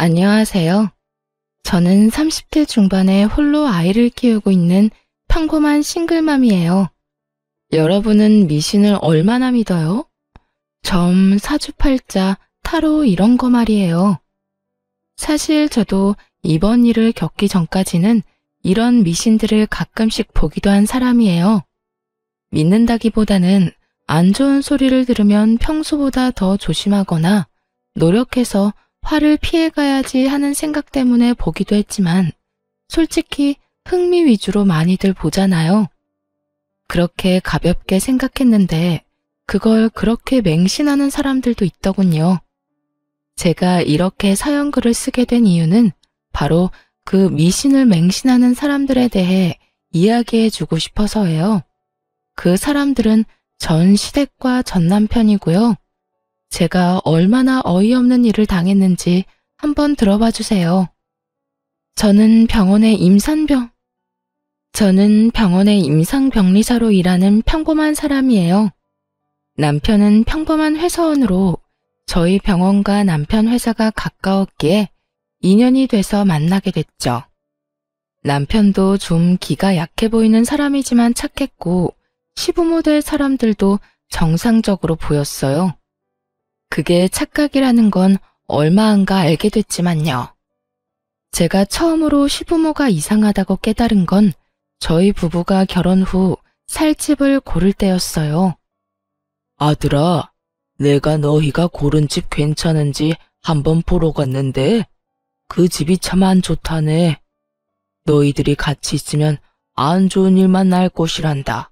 안녕하세요. 저는 30대 중반에 홀로 아이를 키우고 있는 평범한 싱글맘이에요. 여러분은 미신을 얼마나 믿어요? 점, 사주팔자, 타로 이런 거 말이에요. 사실 저도 이번 일을 겪기 전까지는 이런 미신들을 가끔씩 보기도 한 사람이에요. 믿는다기보다는 안 좋은 소리를 들으면 평소보다 더 조심하거나 노력해서 화를 피해가야지 하는 생각 때문에 보기도 했지만 솔직히 흥미 위주로 많이들 보잖아요. 그렇게 가볍게 생각했는데 그걸 그렇게 맹신하는 사람들도 있더군요. 제가 이렇게 사연글을 쓰게 된 이유는 바로 그 미신을 맹신하는 사람들에 대해 이야기해주고 싶어서예요. 그 사람들은 전 시댁과 전 남편이고요. 제가 얼마나 어이없는 일을 당했는지 한번 들어봐 주세요. 저는 병원의 임상병리사로 일하는 평범한 사람이에요. 남편은 평범한 회사원으로 저희 병원과 남편 회사가 가까웠기에 인연이 돼서 만나게 됐죠. 남편도 좀 기가 약해 보이는 사람이지만 착했고 시부모 될 사람들도 정상적으로 보였어요. 그게 착각이라는 건 얼마 안가 알게 됐지만요. 제가 처음으로 시부모가 이상하다고 깨달은 건 저희 부부가 결혼 후 살 집을 고를 때였어요. 아들아, 내가 너희가 고른 집 괜찮은지 한번 보러 갔는데 그 집이 참 안 좋다네. 너희들이 같이 있으면 안 좋은 일만 날 곳이란다.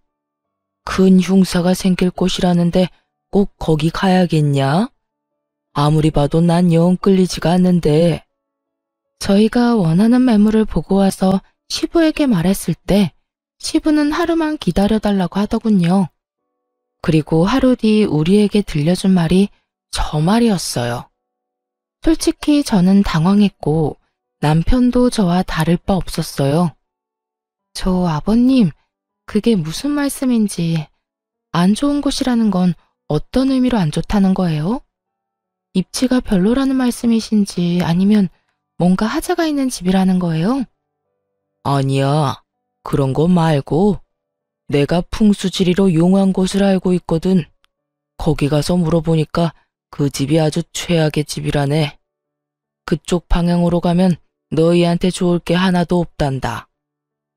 큰 흉사가 생길 곳이라는데 꼭 거기 가야겠냐? 아무리 봐도 난 영 끌리지가 않는데. 저희가 원하는 매물을 보고 와서 시부에게 말했을 때 시부는 하루만 기다려달라고 하더군요. 그리고 하루 뒤 우리에게 들려준 말이 저 말이었어요. 솔직히 저는 당황했고 남편도 저와 다를 바 없었어요. 저 아버님, 그게 무슨 말씀인지, 안 좋은 곳이라는 건 어떤 의미로 안 좋다는 거예요? 입지가 별로라는 말씀이신지 아니면 뭔가 하자가 있는 집이라는 거예요? 아니야, 그런 거 말고 내가 풍수지리로 용한 곳을 알고 있거든. 거기 가서 물어보니까 그 집이 아주 최악의 집이라네. 그쪽 방향으로 가면 너희한테 좋을 게 하나도 없단다.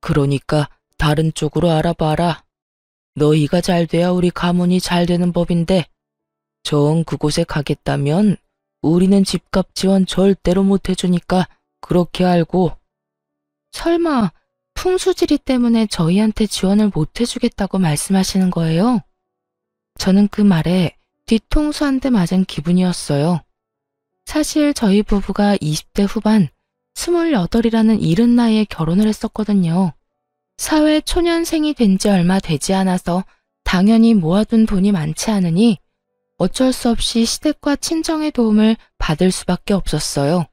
그러니까 다른 쪽으로 알아봐라. 너희가 잘 돼야 우리 가문이 잘 되는 법인데 정 그곳에 가겠다면 우리는 집값 지원 절대로 못 해주니까 그렇게 알고. 설마 풍수지리 때문에 저희한테 지원을 못 해주겠다고 말씀하시는 거예요? 저는 그 말에 뒤통수 한 대 맞은 기분이었어요. 사실 저희 부부가 20대 후반 28이라는 이른 나이에 결혼을 했었거든요. 사회 초년생이 된 지 얼마 되지 않아서 당연히 모아둔 돈이 많지 않으니 어쩔 수 없이 시댁과 친정의 도움을 받을 수밖에 없었어요.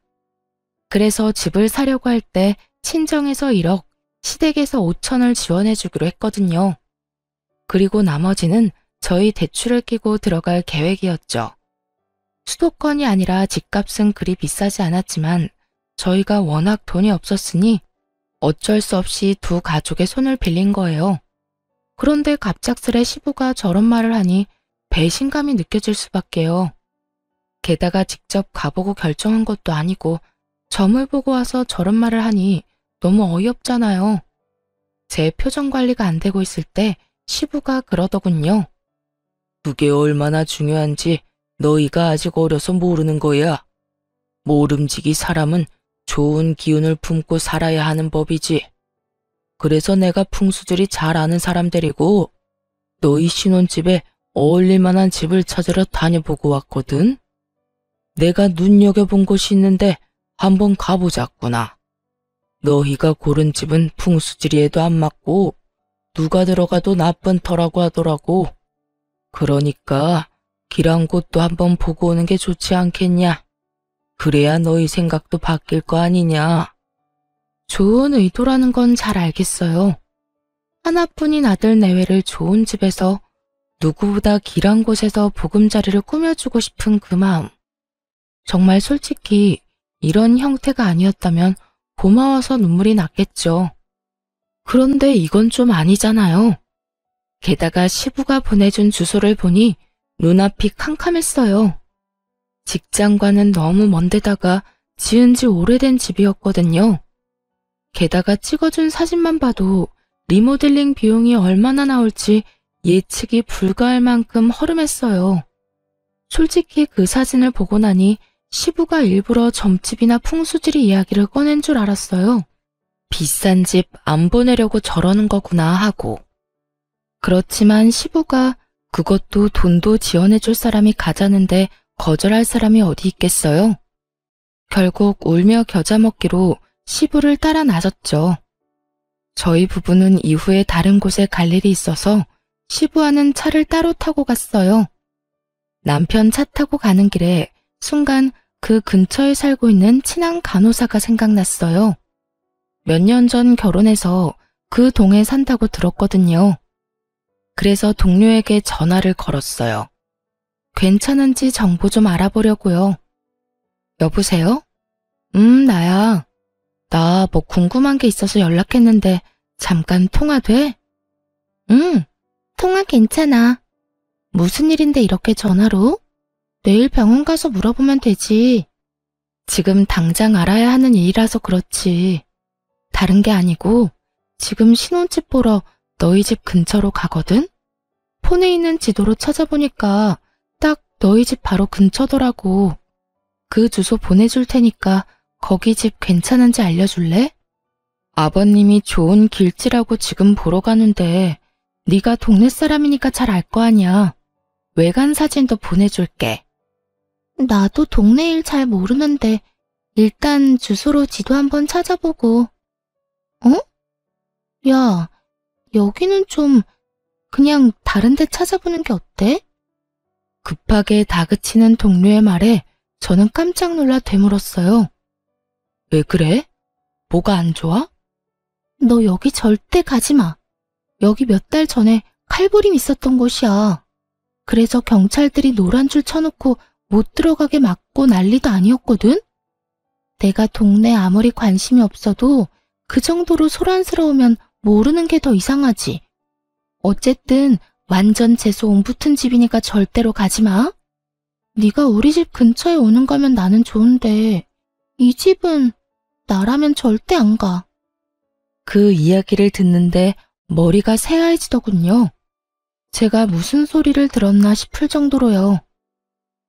그래서 집을 사려고 할 때 친정에서 1억, 시댁에서 5천을 지원해주기로 했거든요. 그리고 나머지는 저희 대출을 끼고 들어갈 계획이었죠. 수도권이 아니라 집값은 그리 비싸지 않았지만 저희가 워낙 돈이 없었으니 어쩔 수 없이 두 가족의 손을 빌린 거예요. 그런데 갑작스레 시부가 저런 말을 하니 배신감이 느껴질 수밖에요. 게다가 직접 가보고 결정한 것도 아니고 점을 보고 와서 저런 말을 하니 너무 어이없잖아요. 제 표정 관리가 안 되고 있을 때 시부가 그러더군요. 그게 얼마나 중요한지 너희가 아직 어려서 모르는 거야. 모름지기 사람은 좋은 기운을 품고 살아야 하는 법이지. 그래서 내가 풍수들이 잘 아는 사람 데리고 너희 신혼집에 어울릴 만한 집을 찾으러 다녀보고 왔거든. 내가 눈여겨본 곳이 있는데 한번 가보자꾸나. 너희가 고른 집은 풍수지리에도 안 맞고 누가 들어가도 나쁜 터라고 하더라고. 그러니까 길한 곳도 한번 보고 오는 게 좋지 않겠냐. 그래야 너희 생각도 바뀔 거 아니냐. 좋은 의도라는 건 잘 알겠어요. 하나뿐인 아들 내외를 좋은 집에서 누구보다 길한 곳에서 보금자리를 꾸며주고 싶은 그 마음. 정말 솔직히 이런 형태가 아니었다면 고마워서 눈물이 났겠죠. 그런데 이건 좀 아니잖아요. 게다가 시부가 보내준 주소를 보니 눈앞이 캄캄했어요. 직장과는 너무 먼 데다가 지은 지 오래된 집이었거든요. 게다가 찍어준 사진만 봐도 리모델링 비용이 얼마나 나올지 예측이 불가할 만큼 허름했어요. 솔직히 그 사진을 보고 나니 시부가 일부러 점집이나 풍수지리 이야기를 꺼낸 줄 알았어요. 비싼 집 안 보내려고 저러는 거구나 하고. 그렇지만 시부가 그것도 돈도 지원해줄 사람이 가자는데 거절할 사람이 어디 있겠어요? 결국 울며 겨자 먹기로 시부를 따라 나섰죠. 저희 부부는 이후에 다른 곳에 갈 일이 있어서 시부와는 차를 따로 타고 갔어요. 남편 차 타고 가는 길에 순간 그 근처에 살고 있는 친한 간호사가 생각났어요. 몇 년 전 결혼해서 그 동에 산다고 들었거든요. 그래서 동료에게 전화를 걸었어요. 괜찮은지 정보 좀 알아보려고요. 여보세요? 나야. 나 뭐 궁금한 게 있어서 연락했는데 잠깐 통화 돼? 응, 통화 괜찮아. 무슨 일인데 이렇게 전화로? 내일 병원 가서 물어보면 되지. 지금 당장 알아야 하는 일이라서 그렇지. 다른 게 아니고 지금 신혼집 보러 너희 집 근처로 가거든? 폰에 있는 지도로 찾아보니까 딱 너희 집 바로 근처더라고. 그 주소 보내줄 테니까 거기 집 괜찮은지 알려줄래? 아버님이 좋은 길지라고 지금 보러 가는데 네가 동네 사람이니까 잘 알 거 아니야. 외관 사진도 보내줄게. 나도 동네 일 잘 모르는데 일단 주소로 지도 한번 찾아보고. 어? 야, 여기는 좀 그냥 다른 데 찾아보는 게 어때? 급하게 다그치는 동료의 말에 저는 깜짝 놀라 되물었어요. 왜 그래? 뭐가 안 좋아? 너 여기 절대 가지 마. 여기 몇 달 전에 칼부림 있었던 곳이야. 그래서 경찰들이 노란 줄 쳐놓고 못 들어가게 막고 난리도 아니었거든? 내가 동네 아무리 관심이 없어도 그 정도로 소란스러우면 모르는 게 더 이상하지. 어쨌든 완전 재수 옹붙은 집이니까 절대로 가지 마. 네가 우리 집 근처에 오는 거면 나는 좋은데 이 집은 나라면 절대 안 가. 그 이야기를 듣는데 머리가 새하얘지더군요. 제가 무슨 소리를 들었나 싶을 정도로요.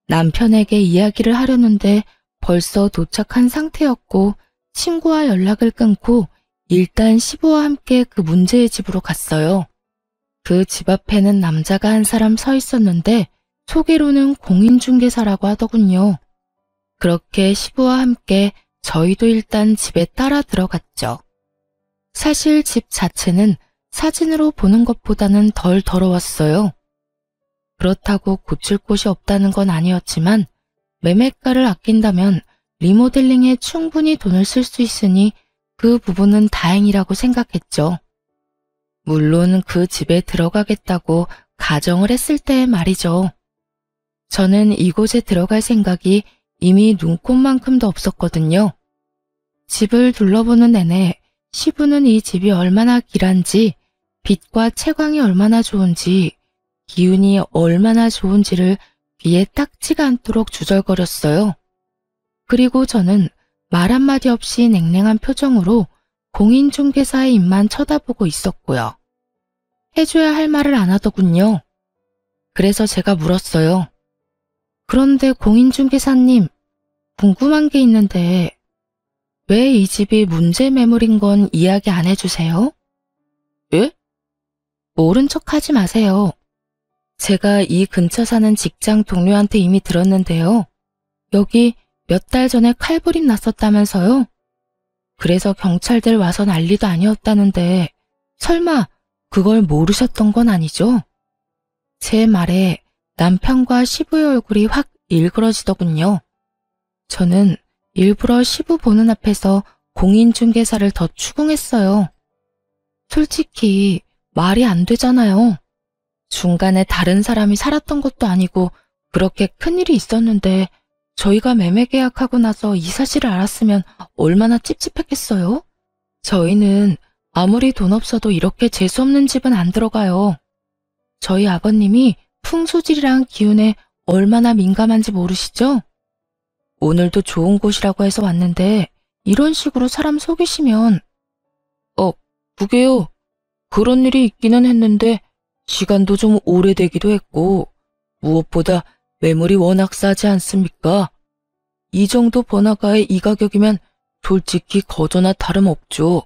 남편에게 이야기를 하려는데 벌써 도착한 상태였고 친구와 연락을 끊고 일단 시부와 함께 그 문제의 집으로 갔어요. 그 집 앞에는 남자가 한 사람 서 있었는데 소개로는 공인중개사라고 하더군요. 그렇게 시부와 함께 저희도 일단 집에 따라 들어갔죠. 사실 집 자체는 사진으로 보는 것보다는 덜 더러웠어요. 그렇다고 고칠 곳이 없다는 건 아니었지만 매매가를 아낀다면 리모델링에 충분히 돈을 쓸 수 있으니 그 부분은 다행이라고 생각했죠. 물론 그 집에 들어가겠다고 가정을 했을 때의 말이죠. 저는 이곳에 들어갈 생각이 이미 눈꼽만큼도 없었거든요. 집을 둘러보는 내내 시부는 이 집이 얼마나 길한지, 빛과 채광이 얼마나 좋은지, 기운이 얼마나 좋은지를 귀에 딱지가 않도록 주절거렸어요. 그리고 저는 말 한마디 없이 냉랭한 표정으로 공인중개사의 입만 쳐다보고 있었고요. 해줘야 할 말을 안 하더군요. 그래서 제가 물었어요. 그런데 공인중개사님, 궁금한 게 있는데 왜 이 집이 문제 매물인 건 이야기 안 해주세요? 예? 모른 척 하지 마세요. 제가 이 근처 사는 직장 동료한테 이미 들었는데요. 여기 몇 달 전에 칼부림 났었다면서요? 그래서 경찰들 와서 난리도 아니었다는데 설마 그걸 모르셨던 건 아니죠? 제 말에 남편과 시부의 얼굴이 확 일그러지더군요. 저는 일부러 시부 보는 앞에서 공인중개사를 더 추궁했어요. 솔직히 말이 안 되잖아요. 중간에 다른 사람이 살았던 것도 아니고 그렇게 큰일이 있었는데 저희가 매매 계약하고 나서 이 사실을 알았으면 얼마나 찝찝했겠어요? 저희는 아무리 돈 없어도 이렇게 재수없는 집은 안 들어가요. 저희 아버님이 풍수질이랑 기운에 얼마나 민감한지 모르시죠? 오늘도 좋은 곳이라고 해서 왔는데 이런 식으로 사람 속이시면 그게요. 그런 일이 있기는 했는데 시간도 좀 오래되기도 했고 무엇보다 매물이 워낙 싸지 않습니까? 이 정도 번화가에 이 가격이면 솔직히 거저나 다름없죠.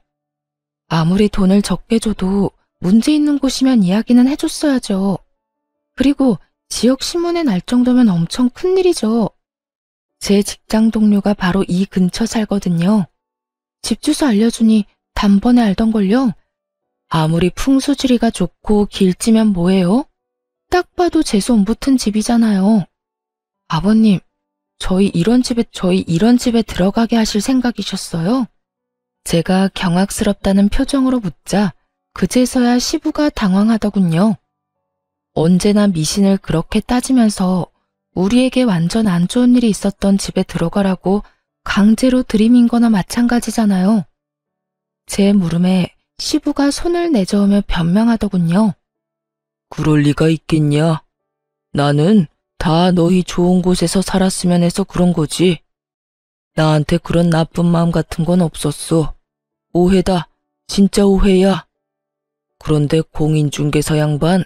아무리 돈을 적게 줘도 문제 있는 곳이면 이야기는 해줬어야죠. 그리고 지역 신문에 날 정도면 엄청 큰일이죠. 제 직장 동료가 바로 이 근처 살거든요. 집 주소 알려주니 단번에 알던걸요. 아무리 풍수지리가 좋고 길지면 뭐예요? 딱 봐도 재수 안 붙은 집이잖아요. 아버님, 저희 이런 집에 들어가게 하실 생각이셨어요? 제가 경악스럽다는 표정으로 묻자 그제서야 시부가 당황하더군요. 언제나 미신을 그렇게 따지면서 우리에게 완전 안 좋은 일이 있었던 집에 들어가라고 강제로 들이민 거나 마찬가지잖아요. 제 물음에 시부가 손을 내저으며 변명하더군요. 그럴 리가 있겠냐? 나는 다 너희 좋은 곳에서 살았으면 해서 그런 거지. 나한테 그런 나쁜 마음 같은 건 없었어. 오해다. 진짜 오해야. 그런데 공인중개사 양반,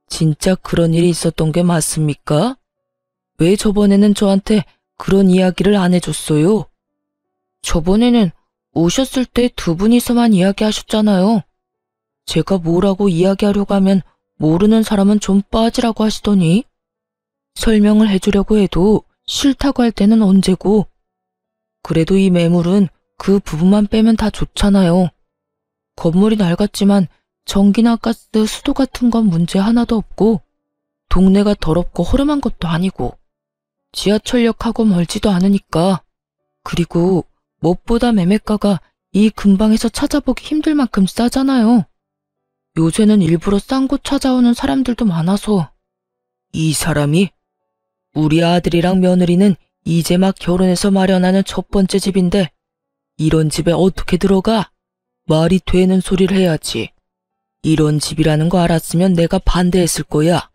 진짜 그런 일이 있었던 게 맞습니까? 왜 저번에는 저한테 그런 이야기를 안 해줬어요? 저번에는 오셨을 때 두 분이서만 이야기하셨잖아요. 제가 뭐라고 이야기하려고 하면 모르는 사람은 좀 빠지라고 하시더니 설명을 해주려고 해도 싫다고 할 때는 언제고. 그래도 이 매물은 그 부분만 빼면 다 좋잖아요. 건물이 낡았지만 전기나 가스, 수도 같은 건 문제 하나도 없고 동네가 더럽고 허름한 것도 아니고 지하철역하고 멀지도 않으니까. 그리고 무엇보다 매매가가 이 근방에서 찾아보기 힘들 만큼 싸잖아요. 요새는 일부러 싼 곳 찾아오는 사람들도 많아서. 이 사람이? 우리 아들이랑 며느리는 이제 막 결혼해서 마련하는 첫 번째 집인데 이런 집에 어떻게 들어가? 말이 되는 소리를 해야지. 이런 집이라는 거 알았으면 내가 반대했을 거야.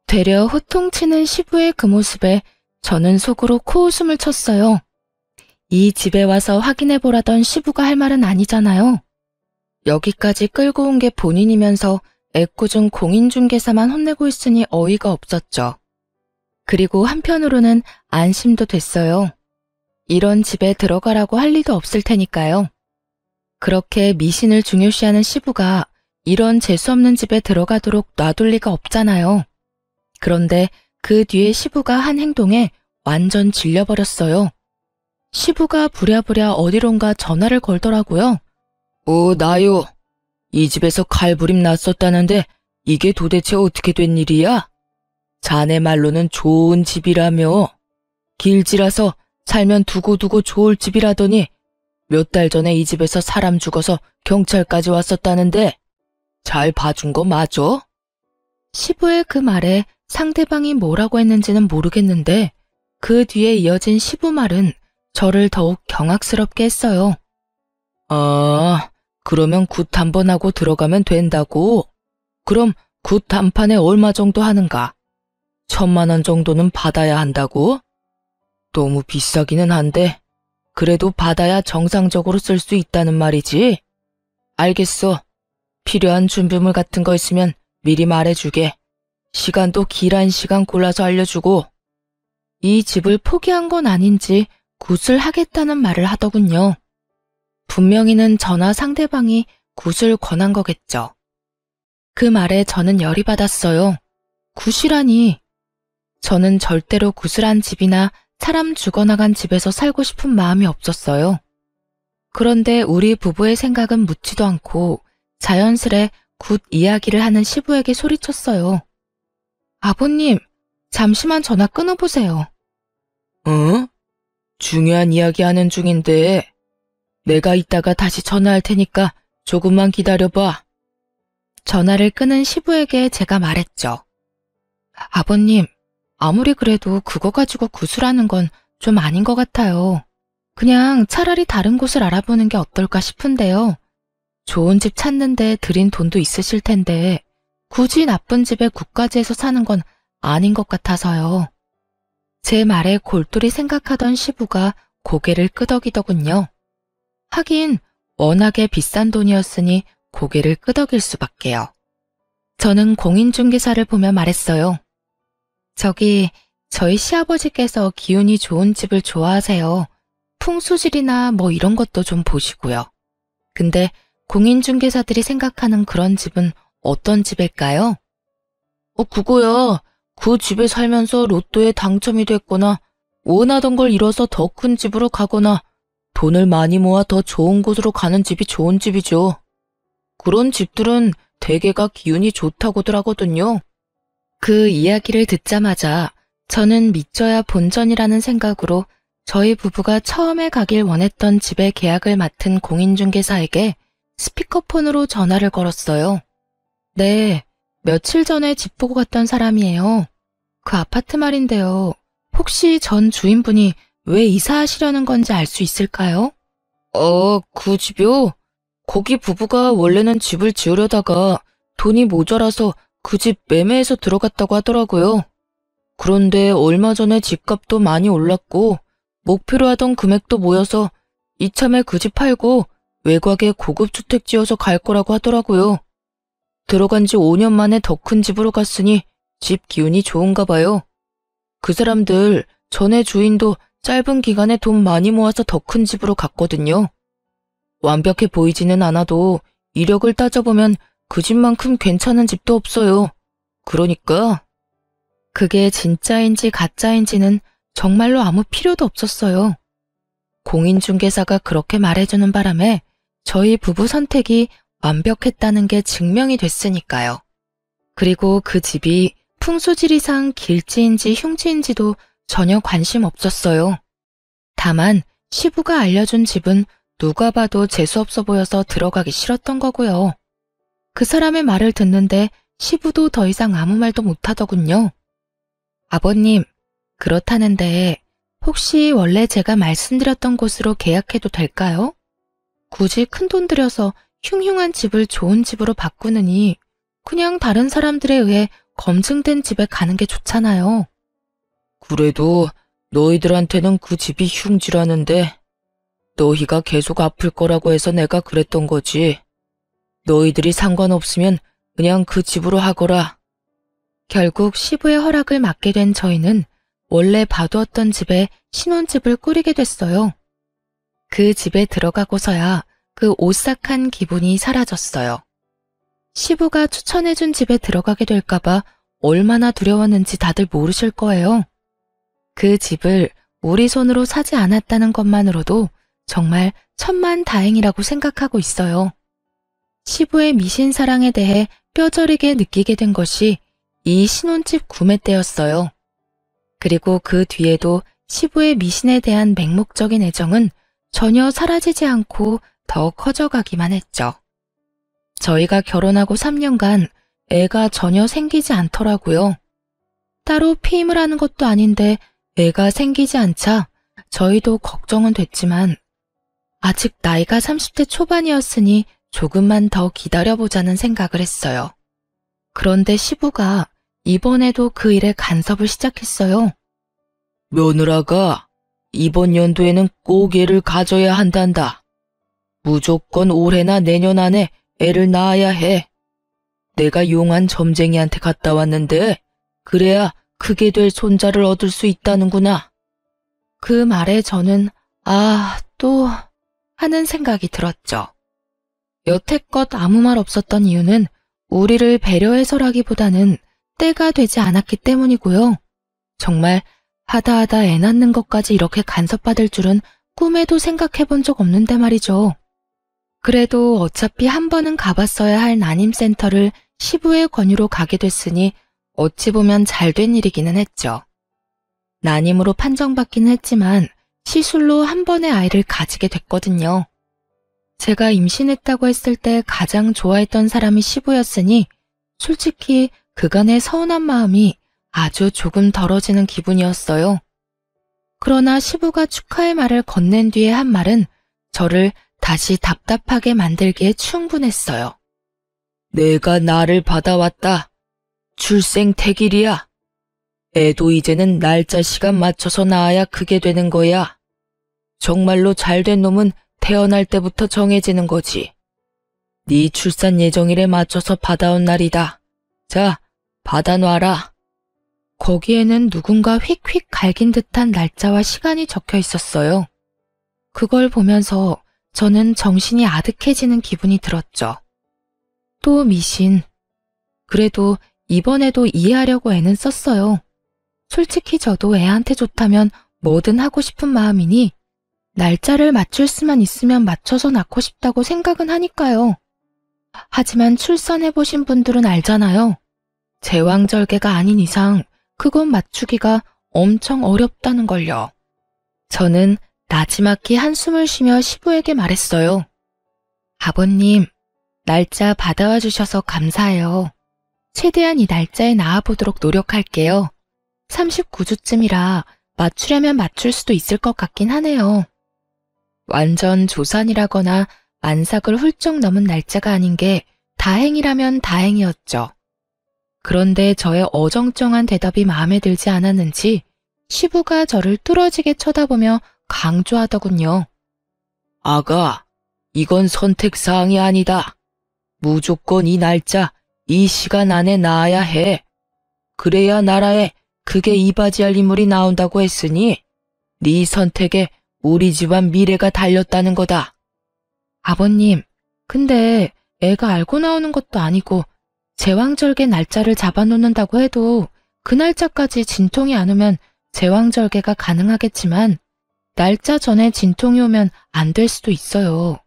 되려 호통치는 시부의 그 모습에 저는 속으로 코웃음을 쳤어요. 이 집에 와서 확인해보라던 시부가 할 말은 아니잖아요. 여기까지 끌고 온 게 본인이면서 애꿎은 공인중개사만 혼내고 있으니 어이가 없었죠. 그리고 한편으로는 안심도 됐어요. 이런 집에 들어가라고 할 리도 없을 테니까요. 그렇게 미신을 중요시하는 시부가 이런 재수없는 집에 들어가도록 놔둘 리가 없잖아요. 그런데 그 뒤에 시부가 한 행동에 완전 질려버렸어요. 시부가 부랴부랴 어디론가 전화를 걸더라고요. 나요. 이 집에서 칼부림 났었다는데 이게 도대체 어떻게 된 일이야? 자네 말로는 좋은 집이라며. 길지라서 살면 두고두고 좋을 집이라더니 몇 달 전에 이 집에서 사람 죽어서 경찰까지 왔었다는데 잘 봐준 거 맞아? 시부의 그 말에 상대방이 뭐라고 했는지는 모르겠는데 그 뒤에 이어진 시부 말은 저를 더욱 경악스럽게 했어요. 아, 그러면 굿 한 번 하고 들어가면 된다고? 그럼 굿 한 판에 얼마 정도 하는가? 1,000만 원 정도는 받아야 한다고? 너무 비싸기는 한데 그래도 받아야 정상적으로 쓸 수 있다는 말이지? 알겠어. 필요한 준비물 같은 거 있으면 미리 말해주게. 시간도 길한 시간 골라서 알려주고. 이 집을 포기한 건 아닌지 굿을 하겠다는 말을 하더군요. 분명히는 저나 상대방이 굿을 권한 거겠죠. 그 말에 저는 열이 받았어요. 굿이라니. 저는 절대로 굿을 한 집이나 사람 죽어나간 집에서 살고 싶은 마음이 없었어요. 그런데 우리 부부의 생각은 묻지도 않고 자연스레 굿 이야기를 하는 시부에게 소리쳤어요. 아버님, 잠시만 전화 끊어보세요. 어? 중요한 이야기 하는 중인데 내가 이따가 다시 전화할 테니까 조금만 기다려봐. 전화를 끊은 시부에게 제가 말했죠. 아버님, 아무리 그래도 그거 가지고 구술하는 건 좀 아닌 것 같아요. 그냥 차라리 다른 곳을 알아보는 게 어떨까 싶은데요. 좋은 집 찾는데 들인 돈도 있으실 텐데 굳이 나쁜 집에 국가지에서 사는 건 아닌 것 같아서요. 제 말에 골똘히 생각하던 시부가 고개를 끄덕이더군요. 하긴 워낙에 비싼 돈이었으니 고개를 끄덕일 수밖에요. 저는 공인중개사를 보며 말했어요. 저희 시아버지께서 기운이 좋은 집을 좋아하세요. 풍수질이나 뭐 이런 것도 좀 보시고요. 근데 공인중개사들이 생각하는 그런 집은 어떤 집일까요? 그거야. 그 집에 살면서 로또에 당첨이 됐거나 원하던 걸 이뤄서 더 큰 집으로 가거나 돈을 많이 모아 더 좋은 곳으로 가는 집이 좋은 집이죠. 그런 집들은 대개가 기운이 좋다고들 하거든요. 그 이야기를 듣자마자 저는 믿져야 본전이라는 생각으로 저희 부부가 처음에 가길 원했던 집의 계약을 맡은 공인중개사에게 스피커폰으로 전화를 걸었어요. 네, 며칠 전에 집 보고 갔던 사람이에요. 그 아파트 말인데요. 혹시 전 주인분이 왜 이사하시려는 건지 알 수 있을까요? 그 집이요? 거기 부부가 원래는 집을 지으려다가 돈이 모자라서 그 집 매매해서 들어갔다고 하더라고요. 그런데 얼마 전에 집값도 많이 올랐고 목표로 하던 금액도 모여서 이참에 그 집 팔고 외곽에 고급 주택 지어서 갈 거라고 하더라고요. 들어간 지 5년 만에 더 큰 집으로 갔으니 집 기운이 좋은가 봐요. 그 사람들 전에 주인도 짧은 기간에 돈 많이 모아서 더 큰 집으로 갔거든요. 완벽해 보이지는 않아도 이력을 따져보면 그 집만큼 괜찮은 집도 없어요. 그러니까 그게 진짜인지 가짜인지는 정말로 아무 필요도 없었어요. 공인중개사가 그렇게 말해주는 바람에 저희 부부 선택이 완벽했다는 게 증명이 됐으니까요. 그리고 그 집이 풍수지리상 길지인지 흉지인지도 전혀 관심 없었어요. 다만 시부가 알려준 집은 누가 봐도 재수없어 보여서 들어가기 싫었던 거고요. 그 사람의 말을 듣는데 시부도 더 이상 아무 말도 못하더군요. 아버님, 그렇다는데 혹시 원래 제가 말씀드렸던 곳으로 계약해도 될까요? 굳이 큰돈 들여서 흉흉한 집을 좋은 집으로 바꾸느니 그냥 다른 사람들에 의해 검증된 집에 가는 게 좋잖아요. 그래도 너희들한테는 그 집이 흉지라는데 너희가 계속 아플 거라고 해서 내가 그랬던 거지. 너희들이 상관없으면 그냥 그 집으로 하거라. 결국 시부의 허락을 받게 된 저희는 원래 봐두었던 집에 신혼집을 꾸리게 됐어요. 그 집에 들어가고서야 그 오싹한 기분이 사라졌어요. 시부가 추천해준 집에 들어가게 될까봐 얼마나 두려웠는지 다들 모르실 거예요. 그 집을 우리 손으로 사지 않았다는 것만으로도 정말 천만다행이라고 생각하고 있어요. 시부의 미신 사랑에 대해 뼈저리게 느끼게 된 것이 이 신혼집 구매 때였어요. 그리고 그 뒤에도 시부의 미신에 대한 맹목적인 애정은 전혀 사라지지 않고 더 커져가기만 했죠. 저희가 결혼하고 3년간 애가 전혀 생기지 않더라고요. 따로 피임을 하는 것도 아닌데 애가 생기지 않자 저희도 걱정은 됐지만 아직 나이가 30대 초반이었으니 조금만 더 기다려보자는 생각을 했어요. 그런데 시부가 이번에도 그 일에 간섭을 시작했어요. 며느라가 이번 연도에는 꼭 애를 가져야 한단다. 무조건 올해나 내년 안에 애를 낳아야 해. 내가 용한 점쟁이한테 갔다 왔는데 그래야 크게 될 손자를 얻을 수 있다는구나. 그 말에 저는 또 하는 생각이 들었죠. 여태껏 아무 말 없었던 이유는 우리를 배려해서라기보다는 때가 되지 않았기 때문이고요. 정말 하다 애 낳는 것까지 이렇게 간섭받을 줄은 꿈에도 생각해 본 적 없는데 말이죠. 그래도 어차피 한 번은 가봤어야 할 난임센터를 시부의 권유로 가게 됐으니 어찌 보면 잘된 일이기는 했죠. 난임으로 판정받기는 했지만 시술로 한 번의 아이를 가지게 됐거든요. 제가 임신했다고 했을 때 가장 좋아했던 사람이 시부였으니 솔직히 그간의 서운한 마음이 아주 조금 덜어지는 기분이었어요. 그러나 시부가 축하의 말을 건넨 뒤에 한 말은 저를 다시 답답하게 만들기에 충분했어요. 내가 나를 받아왔다. 출생택일이야. 애도 이제는 날짜 시간 맞춰서 낳아야 그게 되는 거야. 정말로 잘된 놈은 태어날 때부터 정해지는 거지. 네 출산 예정일에 맞춰서 받아온 날이다. 자, 받아놔라. 거기에는 누군가 휙휙 갈긴 듯한 날짜와 시간이 적혀 있었어요. 그걸 보면서 저는 정신이 아득해지는 기분이 들었죠. 또 미신. 그래도 이번에도 이해하려고 애는 썼어요. 솔직히 저도 애한테 좋다면 뭐든 하고 싶은 마음이니 날짜를 맞출 수만 있으면 맞춰서 낳고 싶다고 생각은 하니까요. 하지만 출산해보신 분들은 알잖아요. 제왕절개가 아닌 이상 그건 맞추기가 엄청 어렵다는 걸요. 저는 나지막히 한숨을 쉬며 시부에게 말했어요. 아버님, 날짜 받아와 주셔서 감사해요. 최대한 이 날짜에 나와보도록 노력할게요. 39주쯤이라 맞추려면 맞출 수도 있을 것 같긴 하네요. 완전 조산이라거나 만삭을 훌쩍 넘은 날짜가 아닌 게 다행이라면 다행이었죠. 그런데 저의 어정쩡한 대답이 마음에 들지 않았는지 시부가 저를 뚫어지게 쳐다보며 강조하더군요. 아가, 이건 선택사항이 아니다. 무조건 이 날짜, 이 시간 안에 낳아야 해. 그래야 나라에 그게 이바지할 인물이 나온다고 했으니 네 선택에 우리 집안 미래가 달렸다는 거다. 아버님, 근데 애가 알고 나오는 것도 아니고 제왕절개 날짜를 잡아놓는다고 해도 그 날짜까지 진통이 안 오면 제왕절개가 가능하겠지만 날짜 전에 진통이 오면 안 될 수도 있어요.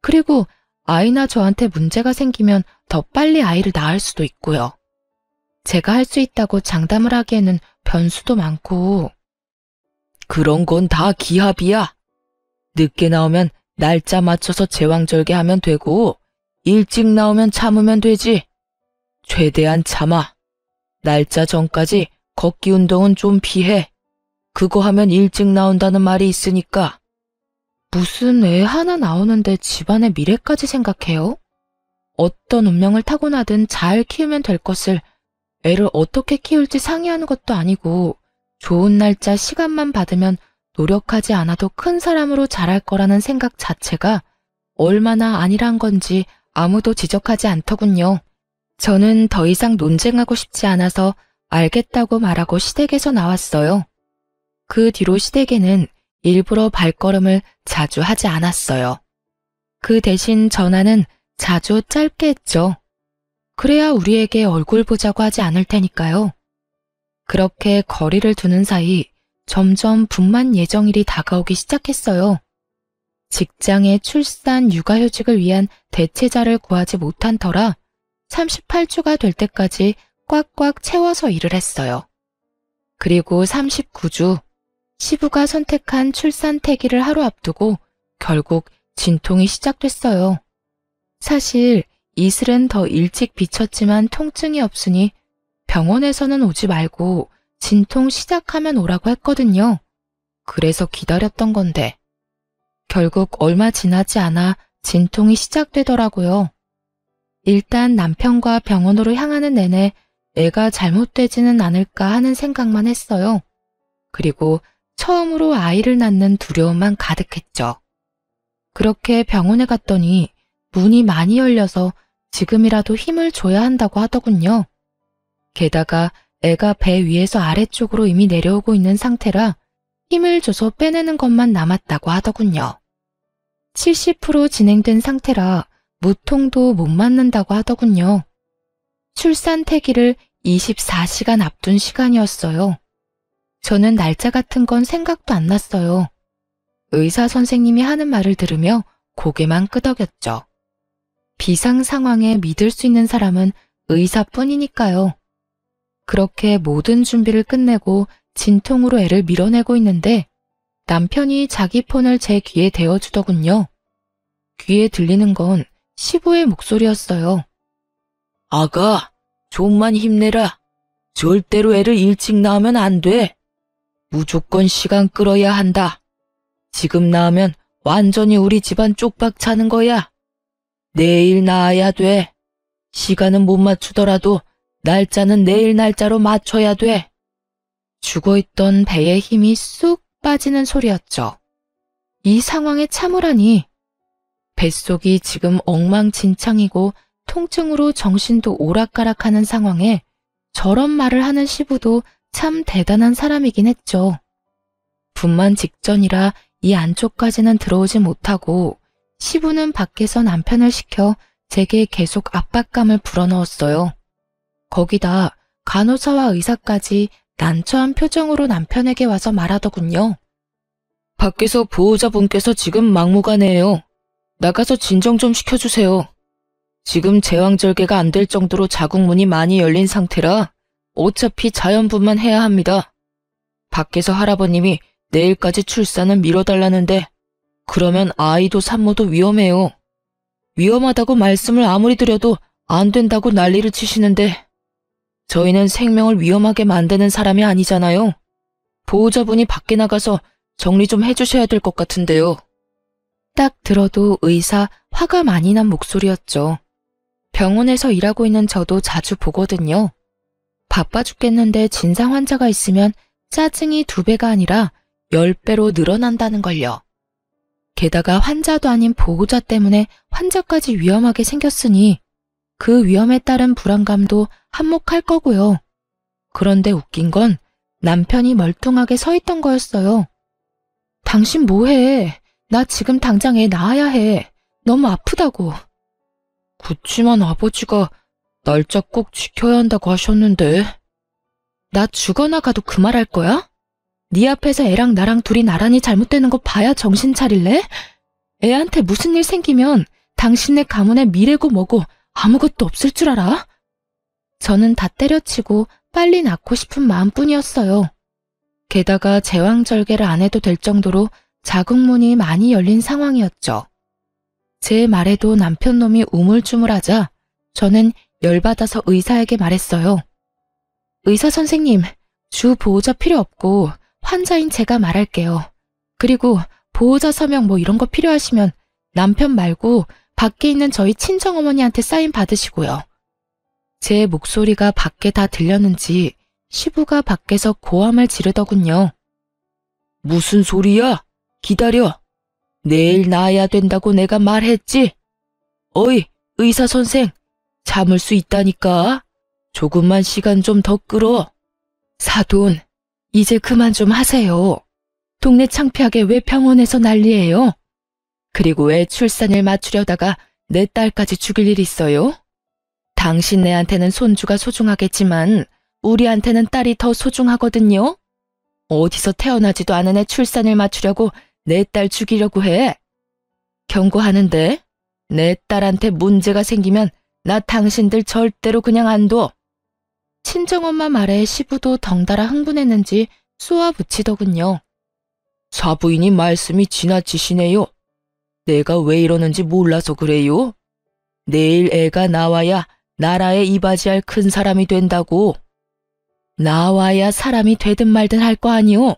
그리고 아이나 저한테 문제가 생기면 더 빨리 아이를 낳을 수도 있고요. 제가 할 수 있다고 장담을 하기에는 변수도 많고. 그런 건 다 기합이야. 늦게 나오면 날짜 맞춰서 제왕절개 하면 되고 일찍 나오면 참으면 되지. 최대한 참아. 날짜 전까지 걷기 운동은 좀 피해. 그거 하면 일찍 나온다는 말이 있으니까. 무슨 애 하나 나오는데 집안의 미래까지 생각해요? 어떤 운명을 타고나든 잘 키우면 될 것을 애를 어떻게 키울지 상의하는 것도 아니고 좋은 날짜 시간만 받으면 노력하지 않아도 큰 사람으로 자랄 거라는 생각 자체가 얼마나 아니란 건지 아무도 지적하지 않더군요. 저는 더 이상 논쟁하고 싶지 않아서 알겠다고 말하고 시댁에서 나왔어요. 그 뒤로 시댁에는 일부러 발걸음을 자주 하지 않았어요. 그 대신 전화는 자주 짧게 했죠. 그래야 우리에게 얼굴 보자고 하지 않을 테니까요. 그렇게 거리를 두는 사이 점점 분만 예정일이 다가오기 시작했어요. 직장의 출산 육아휴직을 위한 대체자를 구하지 못한 터라 38주가 될 때까지 꽉꽉 채워서 일을 했어요. 그리고 39주, 시부가 선택한 출산태기를 하루 앞두고 결국 진통이 시작됐어요. 사실 이슬은 더 일찍 비쳤지만 통증이 없으니 병원에서는 오지 말고 진통 시작하면 오라고 했거든요. 그래서 기다렸던 건데 결국 얼마 지나지 않아 진통이 시작되더라고요. 일단 남편과 병원으로 향하는 내내 애가 잘못되지는 않을까 하는 생각만 했어요. 그리고 처음으로 아이를 낳는 두려움만 가득했죠. 그렇게 병원에 갔더니 문이 많이 열려서 지금이라도 힘을 줘야 한다고 하더군요. 게다가 애가 배 위에서 아래쪽으로 이미 내려오고 있는 상태라 힘을 줘서 빼내는 것만 남았다고 하더군요. 70% 진행된 상태라 무통도 못 맞는다고 하더군요. 출산 태기를 24시간 앞둔 시간이었어요. 저는 날짜 같은 건 생각도 안 났어요. 의사 선생님이 하는 말을 들으며 고개만 끄덕였죠. 비상 상황에 믿을 수 있는 사람은 의사뿐이니까요. 그렇게 모든 준비를 끝내고 진통으로 애를 밀어내고 있는데 남편이 자기 폰을 제 귀에 대어주더군요. 귀에 들리는 건 시부의 목소리였어요. 아가, 좀만 힘내라. 절대로 애를 일찍 낳으면 안 돼. 무조건 시간 끌어야 한다. 지금 낳으면 완전히 우리 집안 쪽박 차는 거야. 내일 낳아야 돼. 시간은 못 맞추더라도 날짜는 내일 날짜로 맞춰야 돼. 죽어있던 배에 힘이 쑥 빠지는 소리였죠. 이 상황에 참으라니. 뱃속이 지금 엉망진창이고 통증으로 정신도 오락가락하는 상황에 저런 말을 하는 시부도 참 대단한 사람이긴 했죠. 분만 직전이라 이 안쪽까지는 들어오지 못하고 시부는 밖에서 남편을 시켜 제게 계속 압박감을 불어넣었어요. 거기다 간호사와 의사까지 난처한 표정으로 남편에게 와서 말하더군요. 밖에서 보호자분께서 지금 막무가내예요. 나가서 진정 좀 시켜주세요. 지금 제왕절개가 안 될 정도로 자궁문이 많이 열린 상태라 어차피 자연분만 해야 합니다. 밖에서 할아버님이 내일까지 출산은 미뤄달라는데 그러면 아이도 산모도 위험해요. 위험하다고 말씀을 아무리 드려도 안 된다고 난리를 치시는데 저희는 생명을 위험하게 만드는 사람이 아니잖아요. 보호자분이 밖에 나가서 정리 좀 해주셔야 될 것 같은데요. 딱 들어도 의사 화가 많이 난 목소리였죠. 병원에서 일하고 있는 저도 자주 보거든요. 바빠 죽겠는데 진상 환자가 있으면 짜증이 2배가 아니라 10배로 늘어난다는 걸요. 게다가 환자도 아닌 보호자 때문에 환자까지 위험하게 생겼으니 그 위험에 따른 불안감도 한몫할 거고요. 그런데 웃긴 건 남편이 멀뚱하게 서 있던 거였어요. 당신 뭐해? 나 지금 당장 애 낳아야 해. 너무 아프다고. 그치만 아버지가 날짜 꼭 지켜야 한다고 하셨는데. 나 죽어나가도 그 말 할 거야? 네 앞에서 애랑 나랑 둘이 나란히 잘못되는 거 봐야 정신 차릴래? 애한테 무슨 일 생기면 당신네 가문에 미래고 뭐고 아무것도 없을 줄 알아? 저는 다 때려치고 빨리 낳고 싶은 마음뿐이었어요. 게다가 제왕절개를 안 해도 될 정도로 자궁문이 많이 열린 상황이었죠. 제 말에도 남편놈이 우물쭈물하자 저는 열받아서 의사에게 말했어요. 의사 선생님, 주 보호자 필요 없고 환자인 제가 말할게요. 그리고 보호자 서명 뭐 이런 거 필요하시면 남편 말고 밖에 있는 저희 친정어머니한테 사인 받으시고요. 제 목소리가 밖에 다 들렸는지 시부가 밖에서 고함을 지르더군요. 무슨 소리야? 기다려. 내일 낳아야 된다고 내가 말했지? 어이, 의사 선생, 참을 수 있다니까. 조금만 시간 좀 더 끌어. 사돈, 이제 그만 좀 하세요. 동네 창피하게 왜 병원에서 난리예요? 그리고 왜 출산을 맞추려다가 내 딸까지 죽일 일 있어요? 당신네한테는 손주가 소중하겠지만 우리한테는 딸이 더 소중하거든요. 어디서 태어나지도 않은 애 출산을 맞추려고 내 딸 죽이려고 해. 경고하는데 내 딸한테 문제가 생기면 나 당신들 절대로 그냥 안 둬. 친정엄마 말에 시부도 덩달아 흥분했는지 쏘아붙이더군요. 사부인이 말씀이 지나치시네요. 내가 왜 이러는지 몰라서 그래요. 내일 애가 나와야 나라에 이바지할 큰 사람이 된다고. 나와야 사람이 되든 말든 할 거 아니오.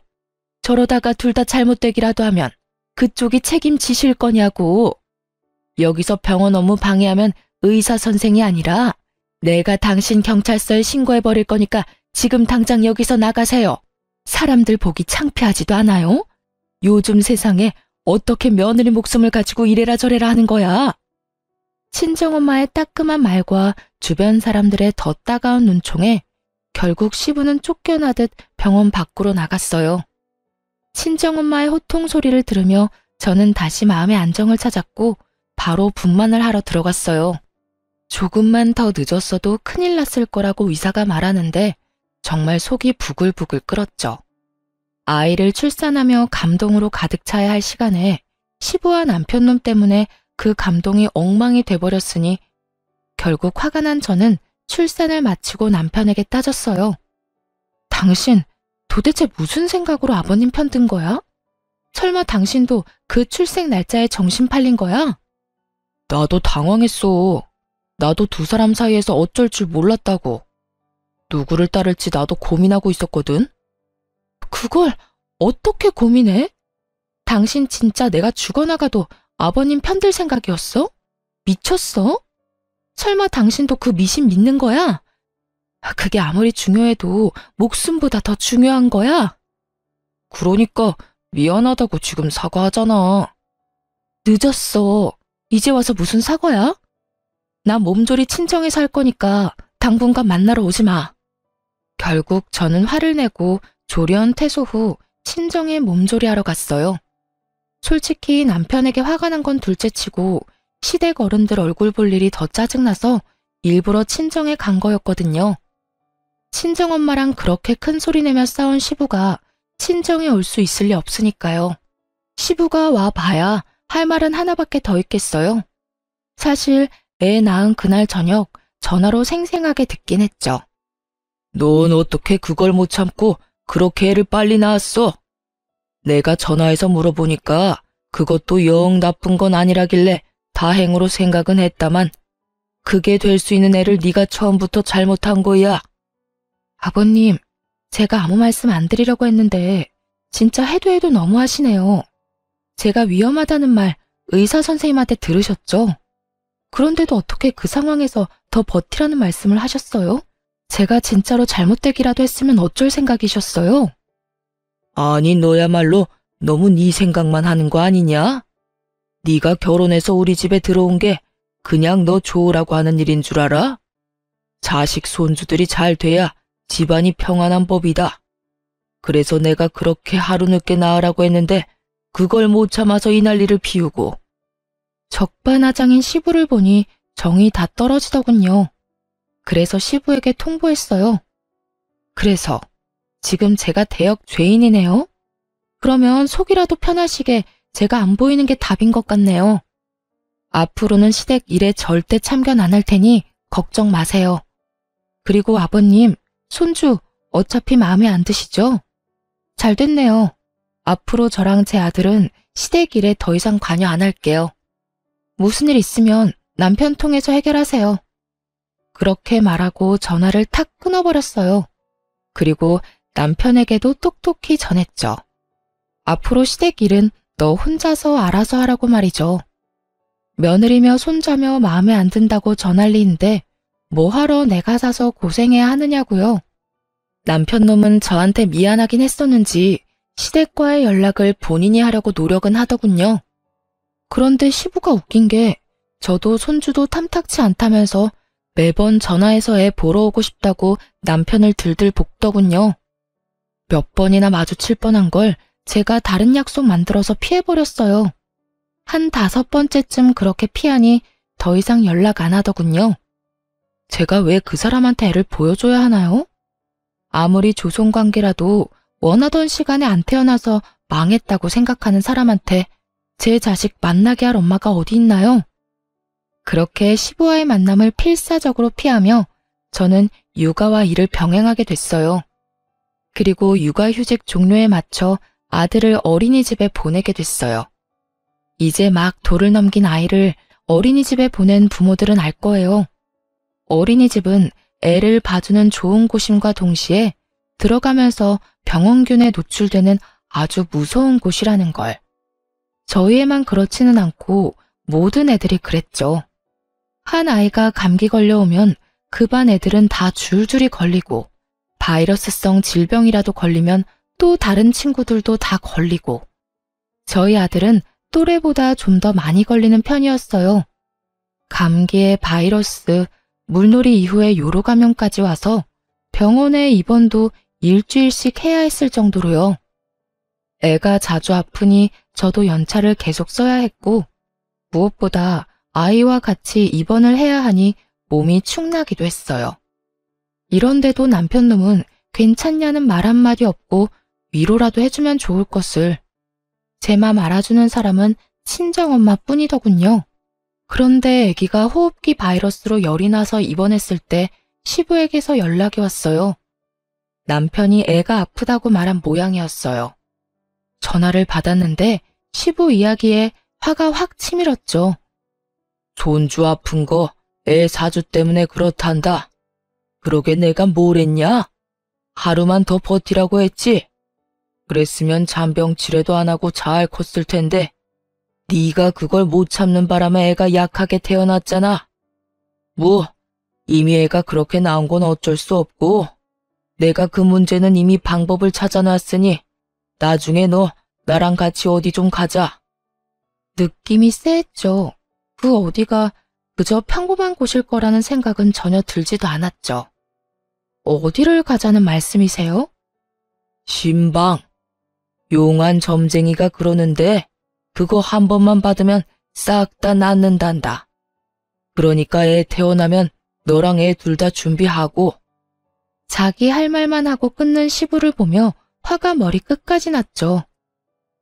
저러다가 둘 다 잘못되기라도 하면 그쪽이 책임지실 거냐고. 여기서 병원 업무 방해하면 의사 선생이 아니라 내가 당신 경찰서에 신고해버릴 거니까 지금 당장 여기서 나가세요. 사람들 보기 창피하지도 않아요? 요즘 세상에 어떻게 며느리 목숨을 가지고 이래라 저래라 하는 거야. 친정엄마의 따끔한 말과 주변 사람들의 더 따가운 눈총에 결국 시부는 쫓겨나듯 병원 밖으로 나갔어요. 친정엄마의 호통 소리를 들으며 저는 다시 마음의 안정을 찾았고 바로 분만을 하러 들어갔어요. 조금만 더 늦었어도 큰일 났을 거라고 의사가 말하는데 정말 속이 부글부글 끓었죠. 아이를 출산하며 감동으로 가득 차야 할 시간에 시부와 남편놈 때문에 그 감동이 엉망이 돼버렸으니 결국 화가 난 저는 출산을 마치고 남편에게 따졌어요. 당신 도대체 무슨 생각으로 아버님 편 든 거야? 설마 당신도 그 출생 날짜에 정신 팔린 거야? 나도 당황했어. 나도 두 사람 사이에서 어쩔 줄 몰랐다고. 누구를 따를지 나도 고민하고 있었거든. 그걸 어떻게 고민해? 당신 진짜 내가 죽어나가도 아버님 편들 생각이었어? 미쳤어? 설마 당신도 그 미신 믿는 거야? 그게 아무리 중요해도 목숨보다 더 중요한 거야? 그러니까 미안하다고 지금 사과하잖아. 늦었어. 이제 와서 무슨 사과야? 나 몸조리 친정에 살 거니까 당분간 만나러 오지 마. 결국 저는 화를 내고 조련 퇴소 후 친정에 몸조리하러 갔어요. 솔직히 남편에게 화가 난 건 둘째치고 시댁 어른들 얼굴 볼 일이 더 짜증나서 일부러 친정에 간 거였거든요. 친정엄마랑 그렇게 큰 소리 내며 싸운 시부가 친정에 올 수 있을 리 없으니까요. 시부가 와 봐야 할 말은 하나밖에 더 있겠어요. 사실 애 낳은 그날 저녁 전화로 생생하게 듣긴 했죠. 넌 어떻게 그걸 못 참고 그렇게 애를 빨리 낳았어? 내가 전화해서 물어보니까 그것도 영 나쁜 건 아니라길래 다행으로 생각은 했다만 그게 될 수 있는 애를 네가 처음부터 잘못한 거야. 아버님, 제가 아무 말씀 안 드리려고 했는데 진짜 해도 너무하시네요. 제가 위험하다는 말 의사 선생님한테 들으셨죠? 그런데도 어떻게 그 상황에서 더 버티라는 말씀을 하셨어요? 제가 진짜로 잘못되기라도 했으면 어쩔 생각이셨어요? 아니 너야말로 너무 네 생각만 하는 거 아니냐? 네가 결혼해서 우리 집에 들어온 게 그냥 너 좋으라고 하는 일인 줄 알아? 자식 손주들이 잘 돼야 집안이 평안한 법이다. 그래서 내가 그렇게 하루 늦게 나으라고 했는데 그걸 못 참아서 이 난리를 피우고. 적반하장인 시부를 보니 정이 다 떨어지더군요. 그래서 시부에게 통보했어요. 그래서 지금 제가 대역 죄인이네요? 그러면 속이라도 편하시게 제가 안 보이는 게 답인 것 같네요. 앞으로는 시댁 일에 절대 참견 안 할 테니 걱정 마세요. 그리고 아버님, 손주 어차피 마음에 안 드시죠? 잘 됐네요. 앞으로 저랑 제 아들은 시댁 일에 더 이상 관여 안 할게요. 무슨 일 있으면 남편 통해서 해결하세요. 그렇게 말하고 전화를 탁 끊어버렸어요. 그리고 남편에게도 똑똑히 전했죠. 앞으로 시댁 일은 너 혼자서 알아서 하라고 말이죠. 며느리며 손자며 마음에 안 든다고 전할 리인데 뭐하러 내가 사서 고생해야 하느냐고요. 남편 놈은 저한테 미안하긴 했었는지 시댁과의 연락을 본인이 하려고 노력은 하더군요. 그런데 시부가 웃긴 게 저도 손주도 탐탁치 않다면서 매번 전화해서 애 보러 오고 싶다고 남편을 들들 볶더군요. 몇 번이나 마주칠 뻔한 걸 제가 다른 약속 만들어서 피해버렸어요. 한 5번째쯤 그렇게 피하니 더 이상 연락 안 하더군요. 제가 왜 그 사람한테 애를 보여줘야 하나요? 아무리 조손관계라도 원하던 시간에 안 태어나서 망했다고 생각하는 사람한테 제 자식 만나게 할 엄마가 어디 있나요? 그렇게 시부와의 만남을 필사적으로 피하며 저는 육아와 일을 병행하게 됐어요. 그리고 육아휴직 종료에 맞춰 아들을 어린이집에 보내게 됐어요. 이제 막 돌을 넘긴 아이를 어린이집에 보낸 부모들은 알 거예요. 어린이집은 애를 봐주는 좋은 곳임과 동시에 들어가면서 병원균에 노출되는 아주 무서운 곳이라는 걸. 저희 애만 그렇지는 않고 모든 애들이 그랬죠. 한 아이가 감기 걸려오면 그 반 애들은 다 줄줄이 걸리고 바이러스성 질병이라도 걸리면 또 다른 친구들도 다 걸리고 저희 아들은 또래보다 좀 더 많이 걸리는 편이었어요. 감기에 바이러스, 물놀이 이후에 요로 감염까지 와서 병원에 입원도 일주일씩 해야 했을 정도로요. 애가 자주 아프니 저도 연차를 계속 써야 했고 무엇보다 아이와 같이 입원을 해야 하니 몸이 축나기도 했어요. 이런데도 남편놈은 괜찮냐는 말 한마디 없고 위로라도 해주면 좋을 것을. 제 맘 알아주는 사람은 친정엄마 뿐이더군요. 그런데 아기가 호흡기 바이러스로 열이 나서 입원했을 때 시부에게서 연락이 왔어요. 남편이 애가 아프다고 말한 모양이었어요. 전화를 받았는데 시부 이야기에 화가 확 치밀었죠. 손주 아픈 거 애 사주 때문에 그렇단다. 그러게 내가 뭘 했냐? 하루만 더 버티라고 했지. 그랬으면 잔병치레도 안 하고 잘 컸을 텐데 네가 그걸 못 참는 바람에 애가 약하게 태어났잖아. 뭐 이미 애가 그렇게 나온 건 어쩔 수 없고 내가 그 문제는 이미 방법을 찾아놨으니 나중에 너 나랑 같이 어디 좀 가자. 느낌이 쎄했죠. 그 어디가 그저 평범한 곳일 거라는 생각은 전혀 들지도 않았죠. 어디를 가자는 말씀이세요? 신방. 용한 점쟁이가 그러는데 그거 한 번만 받으면 싹 다 낫는단다. 그러니까 애 태어나면 너랑 애 둘 다 준비하고. 자기 할 말만 하고 끊는 시부를 보며 화가 머리 끝까지 났죠.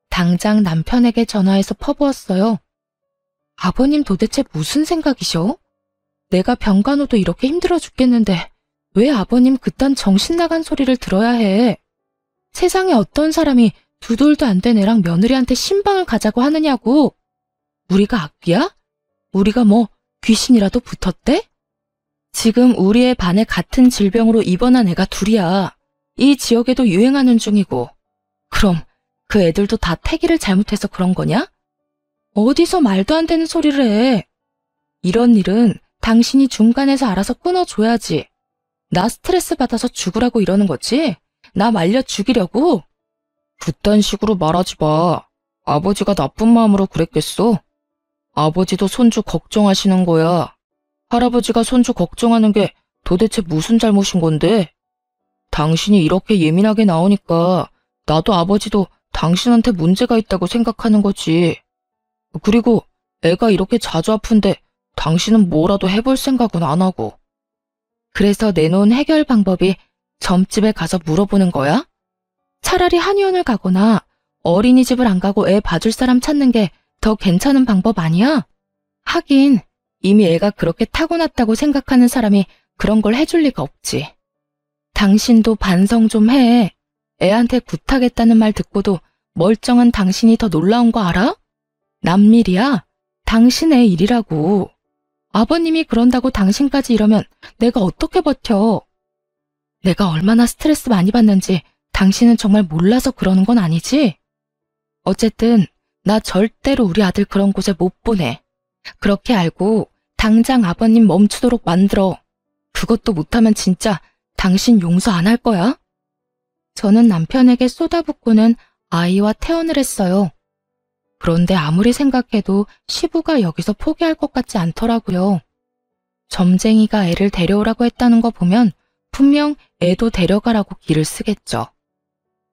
당장 남편에게 전화해서 퍼부었어요. 아버님 도대체 무슨 생각이셔? 내가 병간호도 이렇게 힘들어 죽겠는데 왜 아버님 그딴 정신 나간 소리를 들어야 해? 세상에 어떤 사람이 두 돌도 안 된 애랑 며느리한테 신방을 가자고 하느냐고. 우리가 악귀야? 우리가 뭐 귀신이라도 붙었대? 지금 우리 애 반에 같은 질병으로 입원한 애가 둘이야. 이 지역에도 유행하는 중이고. 그럼 그 애들도 다 태기를 잘못해서 그런 거냐? 어디서 말도 안 되는 소리를 해. 이런 일은 당신이 중간에서 알아서 끊어줘야지. 나 스트레스 받아서 죽으라고 이러는 거지? 나 말려 죽이려고? 그딴 식으로 말하지 마. 아버지가 나쁜 마음으로 그랬겠어. 아버지도 손주 걱정하시는 거야. 할아버지가 손주 걱정하는 게 도대체 무슨 잘못인 건데? 당신이 이렇게 예민하게 나오니까 나도 아버지도 당신한테 문제가 있다고 생각하는 거지. 그리고 애가 이렇게 자주 아픈데 당신은 뭐라도 해볼 생각은 안 하고. 그래서 내놓은 해결 방법이 점집에 가서 물어보는 거야? 차라리 한의원을 가거나 어린이집을 안 가고 애 봐줄 사람 찾는 게 더 괜찮은 방법 아니야? 하긴 이미 애가 그렇게 타고났다고 생각하는 사람이 그런 걸 해줄 리가 없지. 당신도 반성 좀 해. 애한테 굿하겠다는 말 듣고도 멀쩡한 당신이 더 놀라운 거 알아? 남일이야. 당신의 일이라고. 아버님이 그런다고 당신까지 이러면 내가 어떻게 버텨? 내가 얼마나 스트레스 많이 받는지 당신은 정말 몰라서 그러는 건 아니지? 어쨌든 나 절대로 우리 아들 그런 곳에 못 보내. 그렇게 알고 당장 아버님 멈추도록 만들어. 그것도 못하면 진짜 당신 용서 안 할 거야? 저는 남편에게 쏟아붓고는 아이와 퇴원을 했어요. 그런데 아무리 생각해도 시부가 여기서 포기할 것 같지 않더라고요. 점쟁이가 애를 데려오라고 했다는 거 보면 분명 애도 데려가라고 기를 쓰겠죠.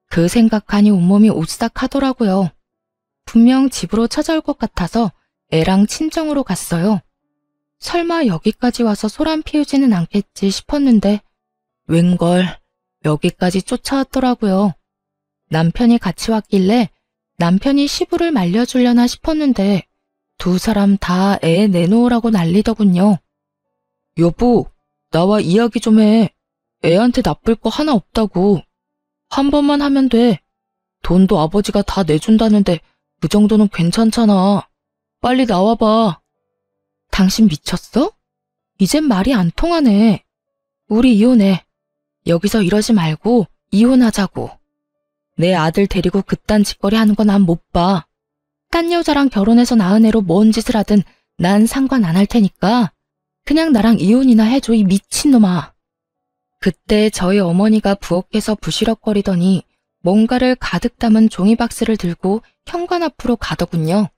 그 생각하니 온몸이 오싹하더라고요. 분명 집으로 찾아올 것 같아서 애랑 친정으로 갔어요. 설마 여기까지 와서 소란 피우지는 않겠지 싶었는데 웬걸 여기까지 쫓아왔더라고요. 남편이 같이 왔길래 남편이 시부를 말려주려나 싶었는데 두 사람 다 애 내놓으라고 난리더군요. 여보, 나와 이야기 좀 해. 애한테 나쁠 거 하나 없다고. 한 번만 하면 돼. 돈도 아버지가 다 내준다는데 그 정도는 괜찮잖아. 빨리 나와봐. 당신 미쳤어? 이젠 말이 안 통하네. 우리 이혼해. 여기서 이러지 말고 이혼하자고. 내 아들 데리고 그딴 짓거리 하는 거 난 못 봐. 딴 여자랑 결혼해서 낳은 애로 뭔 짓을 하든 난 상관 안 할 테니까 그냥 나랑 이혼이나 해줘, 이 미친놈아. 그때 저희 어머니가 부엌에서 부시럭거리더니 뭔가를 가득 담은 종이박스를 들고 현관 앞으로 가더군요.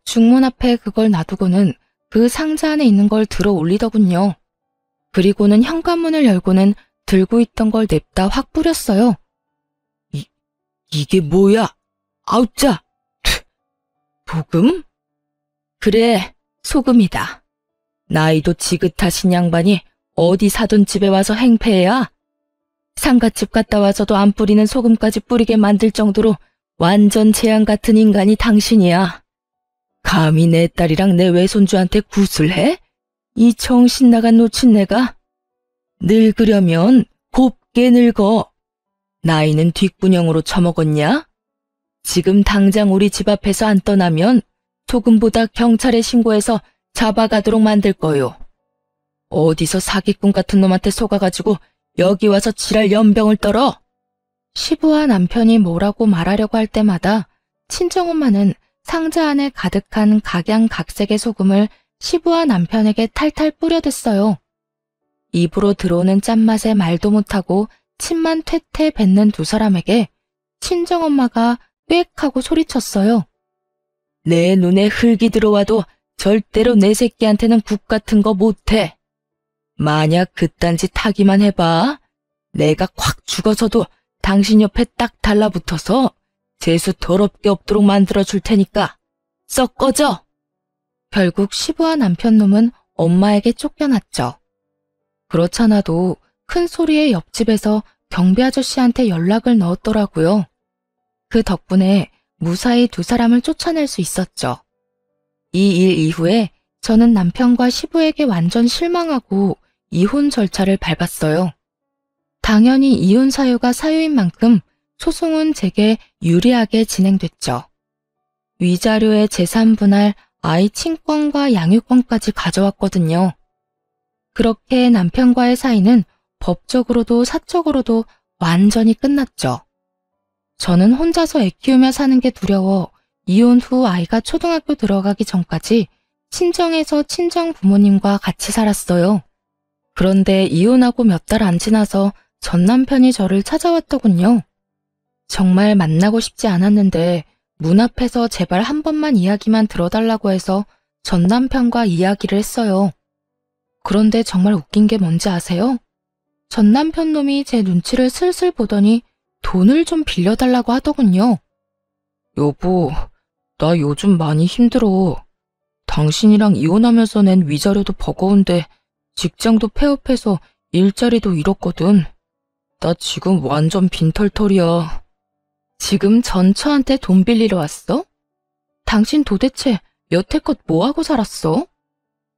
중문 앞에 그걸 놔두고는 그 상자 안에 있는 걸 들어 올리더군요. 그리고는 현관문을 열고는 들고 있던 걸 냅다 확 뿌렸어요. 이게 뭐야? 아우짜! 소금? 그래, 소금이다. 나이도 지긋하신 양반이 어디 사돈 집에 와서 행패야? 상갓집 갔다 와서도 안 뿌리는 소금까지 뿌리게 만들 정도로 완전 재앙 같은 인간이 당신이야. 감히 내 딸이랑 내 외손주한테 굿을 해? 이 정신 나간 노친네가? 늙으려면 곱게 늙어. 나이는 뒷구녕으로 처먹었냐? 지금 당장 우리 집 앞에서 안 떠나면 소금보다 경찰에 신고해서 잡아가도록 만들 거요. 어디서 사기꾼 같은 놈한테 속아가지고 여기 와서 지랄 연병을 떨어? 시부와 남편이 뭐라고 말하려고 할 때마다 친정엄마는 상자 안에 가득한 각양각색의 소금을 시부와 남편에게 탈탈 뿌려댔어요. 입으로 들어오는 짠맛에 말도 못하고 침만 퇴퇴 뱉는 두 사람에게 친정엄마가 꽥 하고 소리쳤어요. 내 눈에 흙이 들어와도 절대로 내 새끼한테는 국 같은 거 못해. 만약 그딴 짓 하기만 해봐. 내가 콱 죽어서도 당신 옆에 딱 달라붙어서 재수 더럽게 없도록 만들어줄 테니까 썩 꺼져. 결국 시부와 남편 놈은 엄마에게 쫓겨났죠. 그렇잖아도 큰 소리에 옆집에서 경비 아저씨한테 연락을 넣었더라고요. 그 덕분에 무사히 두 사람을 쫓아낼 수 있었죠. 이 일 이후에 저는 남편과 시부에게 완전 실망하고 이혼 절차를 밟았어요. 당연히 이혼 사유가 사유인 만큼 소송은 제게 유리하게 진행됐죠. 위자료의 재산 분할, 아이 친권과 양육권까지 가져왔거든요. 그렇게 남편과의 사이는 법적으로도 사적으로도 완전히 끝났죠. 저는 혼자서 애 키우며 사는 게 두려워 이혼 후 아이가 초등학교 들어가기 전까지 친정에서 친정 부모님과 같이 살았어요. 그런데 이혼하고 몇 달 안 지나서 전 남편이 저를 찾아왔더군요. 정말 만나고 싶지 않았는데 문 앞에서 제발 한 번만 이야기만 들어달라고 해서 전 남편과 이야기를 했어요. 그런데 정말 웃긴 게 뭔지 아세요? 전 남편 놈이 제 눈치를 슬슬 보더니 돈을 좀 빌려달라고 하더군요. 여보, 나 요즘 많이 힘들어. 당신이랑 이혼하면서 낸 위자료도 버거운데 직장도 폐업해서 일자리도 잃었거든. 나 지금 완전 빈털털이야. 지금 전처한테 돈 빌리러 왔어? 당신 도대체 여태껏 뭐하고 살았어?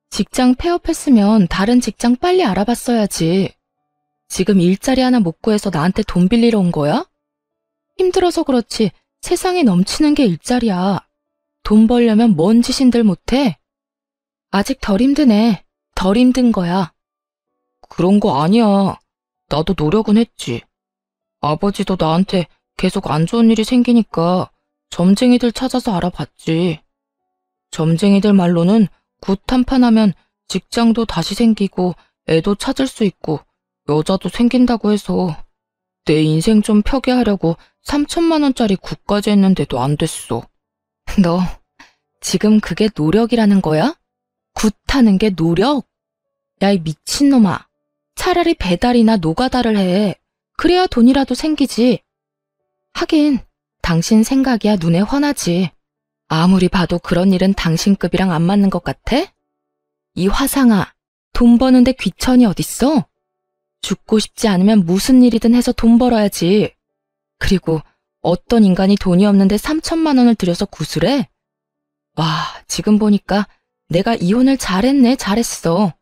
직장 폐업했으면 다른 직장 빨리 알아봤어야지. 지금 일자리 하나 못 구해서 나한테 돈 빌리러 온 거야? 힘들어서 그렇지 세상에 넘치는 게 일자리야. 돈 벌려면 뭔 짓인들 못해? 아직 덜 힘드네. 덜 힘든 거야. 그런 거 아니야. 나도 노력은 했지. 아버지도 나한테 계속 안 좋은 일이 생기니까 점쟁이들 찾아서 알아봤지. 점쟁이들 말로는 굿 한판 하면 직장도 다시 생기고 애도 찾을 수 있고 여자도 생긴다고 해서 내 인생 좀 펴게 하려고 3천만 원짜리 굿까지 했는데도 안 됐어. 너 지금 그게 노력이라는 거야? 굿하는 게 노력? 야, 이 미친놈아. 차라리 배달이나 노가다를 해. 그래야 돈이라도 생기지. 하긴 당신 생각이야 눈에 훤하지. 아무리 봐도 그런 일은 당신급이랑 안 맞는 것 같아? 이 화상아, 돈 버는데 귀천이 어딨어? 죽고 싶지 않으면 무슨 일이든 해서 돈 벌어야지. 그리고 어떤 인간이 돈이 없는데 3천만 원을 들여서 구슬해? 와, 지금 보니까 내가 이혼을 잘했어.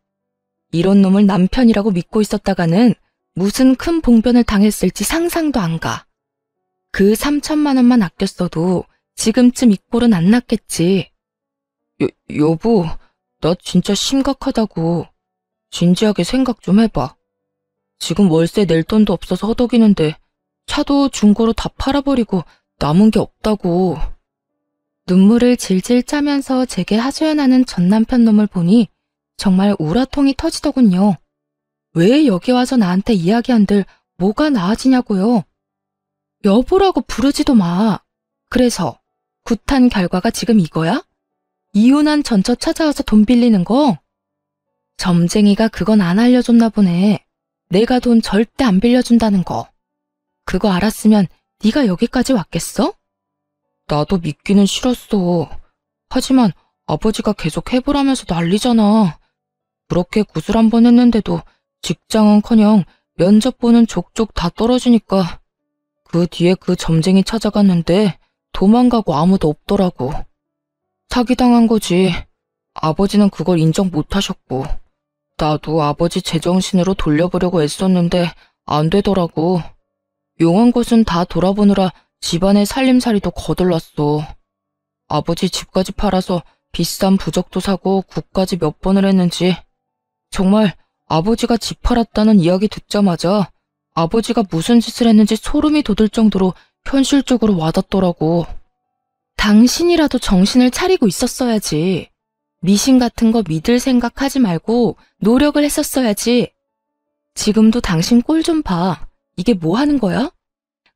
이런 놈을 남편이라고 믿고 있었다가는 무슨 큰 봉변을 당했을지 상상도 안 가. 그 3천만 원만 아꼈어도 지금쯤 이 꼴은 안 났겠지. 여보, 나 진짜 심각하다고. 진지하게 생각 좀 해봐. 지금 월세 낼 돈도 없어서 허덕이는데 차도 중고로 다 팔아버리고 남은 게 없다고. 눈물을 질질 짜면서 제게 하소연하는 전 남편 놈을 보니 정말 우라통이 터지더군요. 왜 여기 와서 나한테 이야기한들 뭐가 나아지냐고요. 여보라고 부르지도 마. 그래서 굿한 결과가 지금 이거야? 이혼한 전처 찾아와서 돈 빌리는 거? 점쟁이가 그건 안 알려줬나 보네. 내가 돈 절대 안 빌려준다는 거. 그거 알았으면 네가 여기까지 왔겠어? 나도 믿기는 싫었어. 하지만 아버지가 계속 해보라면서 난리잖아. 그렇게 구슬 한 번 했는데도 직장은커녕 면접 보는 족족 다 떨어지니까 그 뒤에 그 점쟁이 찾아갔는데 도망가고 아무도 없더라고. 사기당한 거지. 아버지는 그걸 인정 못하셨고 나도 아버지 제정신으로 돌려보려고 애썼는데 안 되더라고. 용한 곳은 다 돌아보느라 집안의 살림살이도 거들났어. 아버지 집까지 팔아서 비싼 부적도 사고 굿까지 몇 번을 했는지 정말 아버지가 집 팔았다는 이야기 듣자마자 아버지가 무슨 짓을 했는지 소름이 돋을 정도로 현실적으로 와닿더라고. 당신이라도 정신을 차리고 있었어야지. 미신 같은 거 믿을 생각하지 말고 노력을 했었어야지. 지금도 당신 꼴 좀 봐. 이게 뭐 하는 거야?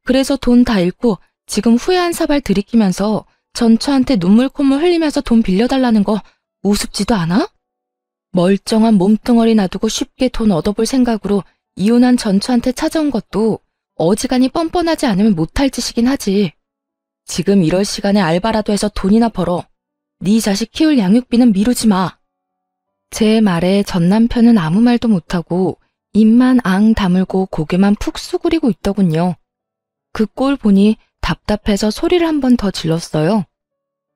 그래서 돈 다 잃고 지금 후회한 사발 들이키면서 전처한테 눈물 콧물 흘리면서 돈 빌려달라는 거 우습지도 않아? 멀쩡한 몸뚱어리 놔두고 쉽게 돈 얻어볼 생각으로 이혼한 전처한테 찾아온 것도 어지간히 뻔뻔하지 않으면 못할 짓이긴 하지. 지금 이럴 시간에 알바라도 해서 돈이나 벌어. 네 자식 키울 양육비는 미루지 마. 제 말에 전 남편은 아무 말도 못하고 입만 앙 다물고 고개만 푹 수그리고 있더군요. 그 꼴 보니 답답해서 소리를 한 번 더 질렀어요.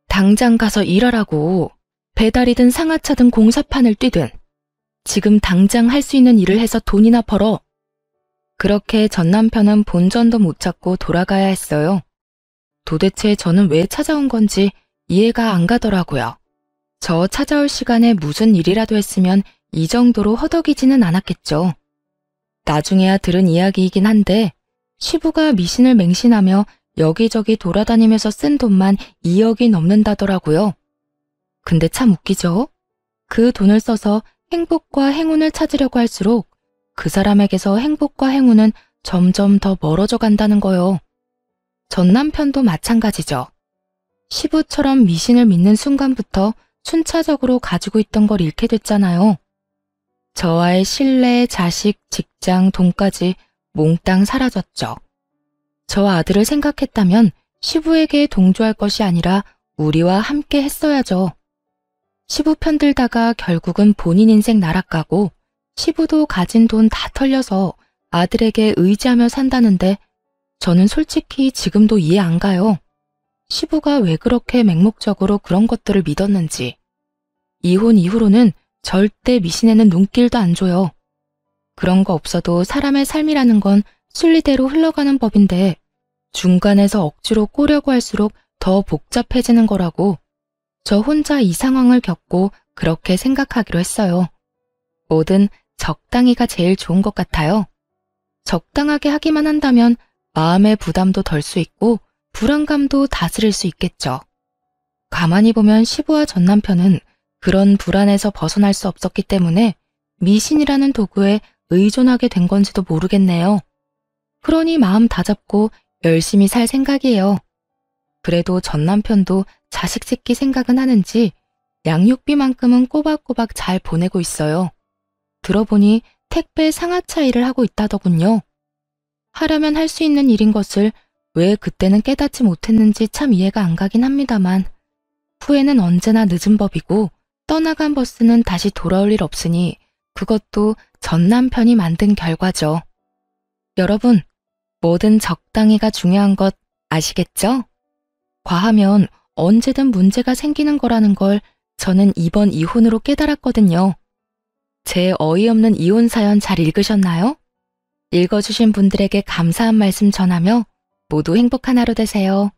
당장 가서 일하라고. 배달이든 상하차든 공사판을 뛰든 지금 당장 할 수 있는 일을 해서 돈이나 벌어. 그렇게 전 남편은 본전도 못 찾고 돌아가야 했어요. 도대체 저는 왜 찾아온 건지 이해가 안 가더라고요. 저 찾아올 시간에 무슨 일이라도 했으면 이 정도로 허덕이지는 않았겠죠. 나중에야 들은 이야기이긴 한데 시부가 미신을 맹신하며 여기저기 돌아다니면서 쓴 돈만 2억이 넘는다더라고요. 근데 참 웃기죠? 그 돈을 써서 행복과 행운을 찾으려고 할수록 그 사람에게서 행복과 행운은 점점 더 멀어져 간다는 거요. 전 남편도 마찬가지죠. 시부처럼 미신을 믿는 순간부터 순차적으로 가지고 있던 걸 잃게 됐잖아요. 저와의 신뢰, 자식, 직장, 돈까지 몽땅 사라졌죠. 저 아들을 생각했다면 시부에게 동조할 것이 아니라 우리와 함께 했어야죠. 시부 편들다가 결국은 본인 인생 날아가고 시부도 가진 돈 다 털려서 아들에게 의지하며 산다는데 저는 솔직히 지금도 이해 안 가요. 시부가 왜 그렇게 맹목적으로 그런 것들을 믿었는지. 이혼 이후로는 절대 미신에는 눈길도 안 줘요. 그런 거 없어도 사람의 삶이라는 건 순리대로 흘러가는 법인데 중간에서 억지로 꼬려고 할수록 더 복잡해지는 거라고 저 혼자 이 상황을 겪고 그렇게 생각하기로 했어요. 뭐든 적당히가 제일 좋은 것 같아요. 적당하게 하기만 한다면 마음의 부담도 덜 수 있고 불안감도 다스릴 수 있겠죠. 가만히 보면 시부와 전 남편은 그런 불안에서 벗어날 수 없었기 때문에 미신이라는 도구에 의존하게 된 건지도 모르겠네요. 그러니 마음 다잡고 열심히 살 생각이에요. 그래도 전 남편도 자식 새끼 생각은 하는지 양육비만큼은 꼬박꼬박 잘 보내고 있어요. 들어보니 택배 상하차 일을 하고 있다더군요. 하려면 할 수 있는 일인 것을 왜 그때는 깨닫지 못했는지 참 이해가 안 가긴 합니다만 후회는 언제나 늦은 법이고 떠나간 버스는 다시 돌아올 일 없으니 그것도 전 남편이 만든 결과죠. 여러분, 뭐든 적당히가 중요한 것 아시겠죠? 과하면 언제든 문제가 생기는 거라는 걸 저는 이번 이혼으로 깨달았거든요. 제 어이없는 이혼 사연 잘 읽으셨나요? 읽어주신 분들에게 감사한 말씀 전하며 모두 행복한 하루 되세요.